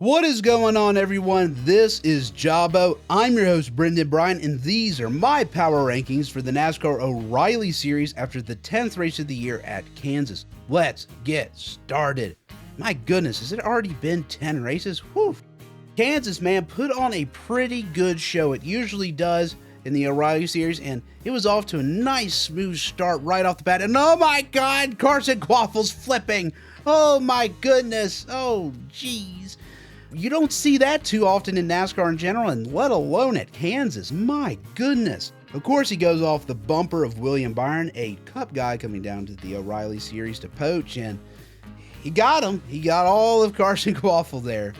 What is going on, everyone? This is Jawbo. I'm your host, Brendan Bryan, and these are my power rankings for the NASCAR O'Reilly Series after the 10th race of the year at Kansas. Let's get started. My goodness, has it already been 10 races? Whew. Kansas, man, put on a pretty good show. It usually does in the O'Reilly Series, and it was off to a nice, smooth start right off the bat. And oh my God, Carson Quaffel's flipping. Oh my goodness. Oh, geez. You don't see that too often in NASCAR in general, and let alone at Kansas. My goodness. Of course, he goes off the bumper of William Byron, a Cup guy coming down to the O'Reilly Series to poach, and he got him. He got all of Carson Quaffel there.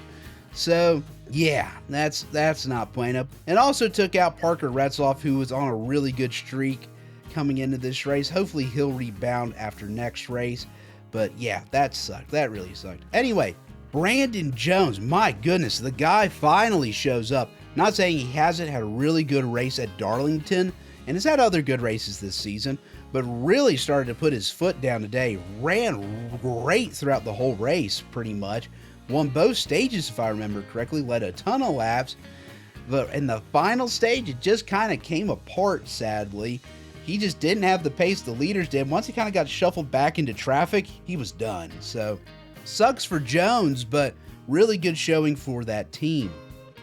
So, yeah, that's not playing up. And also took out Parker Retzloff, who was on a really good streak coming into this race. Hopefully, he'll rebound after next race. But yeah, that sucked. That really sucked. Anyway, Brandon Jones, my goodness, the guy finally shows up. Not saying he hasn't had a really good race at Darlington, and has had other good races this season, but really started to put his foot down today. Ran great throughout the whole race, pretty much. Won both stages, if I remember correctly, led a ton of laps. But in the final stage, it just kind of came apart, sadly. He just didn't have the pace the leaders did. Once he kind of got shuffled back into traffic, he was done. So, sucks for Jones, but really good showing for that team.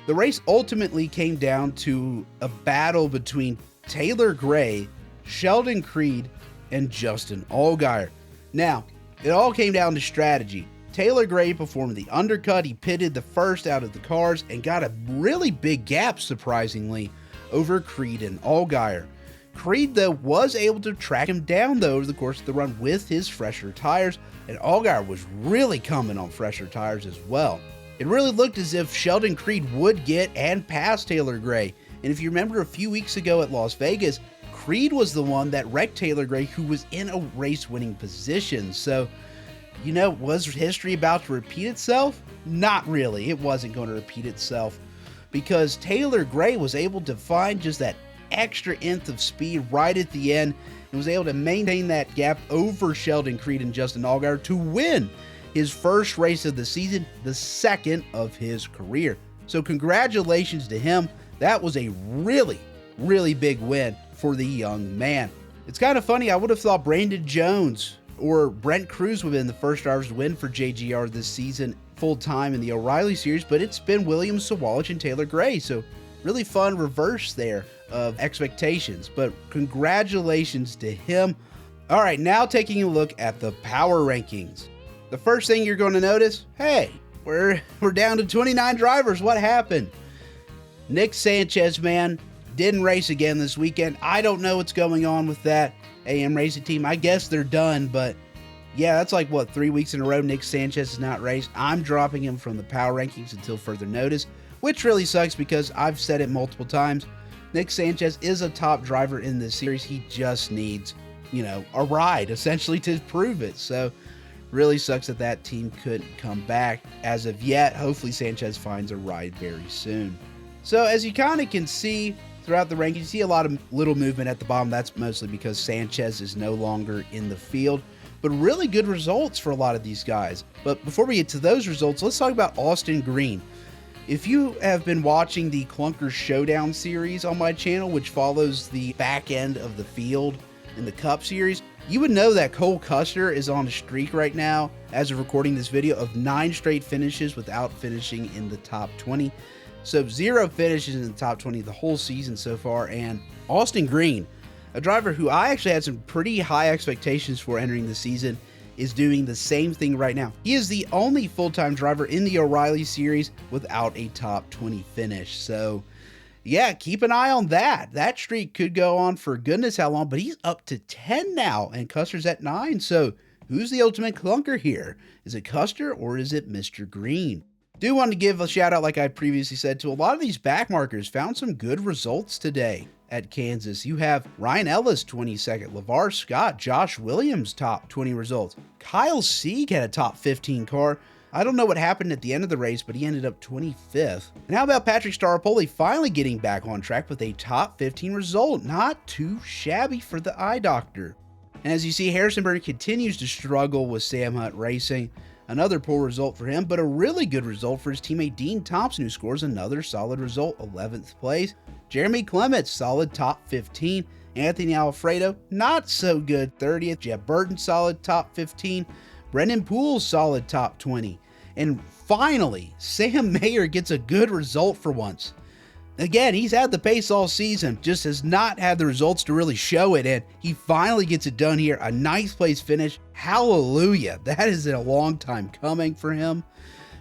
The race ultimately came down to a battle between Taylor Gray, Sheldon Creed, and Justin Allgaier. Now, it all came down to strategy. Taylor Gray performed the undercut. He pitted the first out of the cars and got a really big gap, surprisingly, over Creed and Allgaier. Creed, though, was able to track him down, though, over the course of the run with his fresher tires, and Allgaier was really coming on fresher tires as well. It really looked as if Sheldon Creed would get and pass Taylor Gray, and if you remember a few weeks ago at Las Vegas, Creed was the one that wrecked Taylor Gray, who was in a race-winning position. So, you know, was history about to repeat itself? Not really. It wasn't going to repeat itself, because Taylor Gray was able to find just that extra nth of speed right at the end and was able to maintain that gap over Sheldon Creed and Justin Allgaier to win his first race of the season, the second of his career. So congratulations to him. That was a really, really big win for the young man. It's kind of funny. I would have thought Brandon Jones or Brent Cruz would have been the first drivers to win for JGR this season full-time in the O'Reilly Series, but it's been William Sawalich and Taylor Gray. So really fun reverse there of expectations, but congratulations to him. All right, now taking a look at the power rankings. The first thing you're going to notice, hey, we're down to 29 drivers. What happened? Nick Sanchez, man, didn't race again this weekend. I don't know what's going on with that AM racing team. I guess they're done, but yeah, that's like, what, 3 weeks in a row Nick Sanchez has not raced. I'm dropping him from the power rankings until further notice, which really sucks because I've said it multiple times. Nick Sanchez is a top driver in this series. He just needs, a ride, essentially, to prove it. So, really sucks that that team couldn't come back as of yet. Hopefully, Sanchez finds a ride very soon. So, as you kind of can see throughout the rankings, you see a lot of little movement at the bottom. That's mostly because Sanchez is no longer in the field. But really good results for a lot of these guys. But before we get to those results, let's talk about Austin Green. If you have been watching the Clunkers Showdown series on my channel, which follows the back end of the field in the Cup series, you would know that Cole Custer is on a streak right now, as of recording this video, of 9 straight finishes without finishing in the top 20. So 0 finishes in the top 20 the whole season so far. And Austin Green, a driver who I actually had some pretty high expectations for entering the season, is doing the same thing right now. He is the only full-time driver in the O'Reilly Series without a top 20 finish. So, yeah, keep an eye on that. That streak could go on for goodness how long, but he's up to 10 now, and Custer's at 9. So, who's the ultimate clunker here? Is it Custer or is it Mr. Green? Do want to give a shout out, like I previously said, to a lot of these back markers. Found some good results today at Kansas. You have Ryan Ellis 22nd, LeVar Scott, Josh Williams top 20 results. Kyle Sieg had a top 15 car. I don't know what happened at the end of the race, but he ended up 25th. And how about Patrick Staropoli finally getting back on track with a top 15 result? Not too shabby for the eye doctor. And as you see, Harrison Burton continues to struggle with Sam Hunt Racing. Another poor result for him, but a really good result for his teammate Dean Thompson, who scores another solid result, 11th place. Jeremy Clements, solid top 15. Anthony Alfredo, not so good, 30th. Jeb Burton, solid top 15. Brendan Poole, solid top 20. And finally, Sam Mayer gets a good result for once. Again, he's had the pace all season, just has not had the results to really show it, and he finally gets it done here. A ninth place finish. Hallelujah. That is a long time coming for him.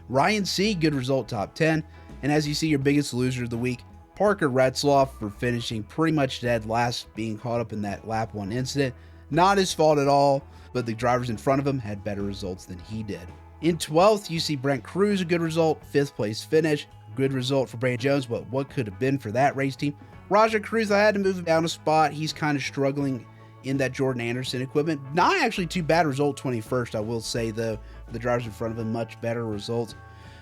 Ryan C., good result, top 10. And as you see, your biggest loser of the week, Parker Retzloff, for finishing pretty much dead last, being caught up in that lap 1 incident. Not his fault at all, but the drivers in front of him had better results than he did. In 12th, you see Brent Cruz, a good result, 5th place finish. Good result for Brandon Jones, but what could have been for that race team? Raja Cruz, I had to move him down a spot. He's kind of struggling in that Jordan Anderson equipment. Not actually too bad result, 21st, I will say, though. The drivers in front of him, much better results.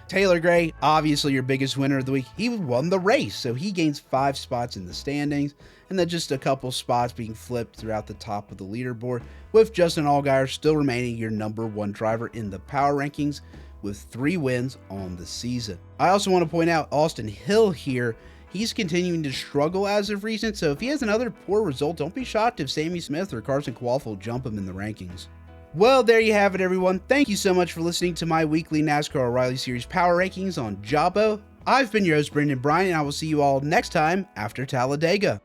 Taylor Gray, obviously your biggest winner of the week. He won the race, so he gains 5 spots in the standings, and then just a couple spots being flipped throughout the top of the leaderboard, with Justin Allgaier still remaining your number 1 driver in the power rankings, with 3 wins on the season. I also want to point out Austin Hill here. He's continuing to struggle as of recent, so if he has another poor result, don't be shocked if Sammy Smith or Carson Kwoffel jump him in the rankings. Well, there you have it, everyone. Thank you so much for listening to my weekly NASCAR O'Reilly Series Power Rankings on Jabo. I've been your host, Brendan Bryan, and I will see you all next time after Talladega.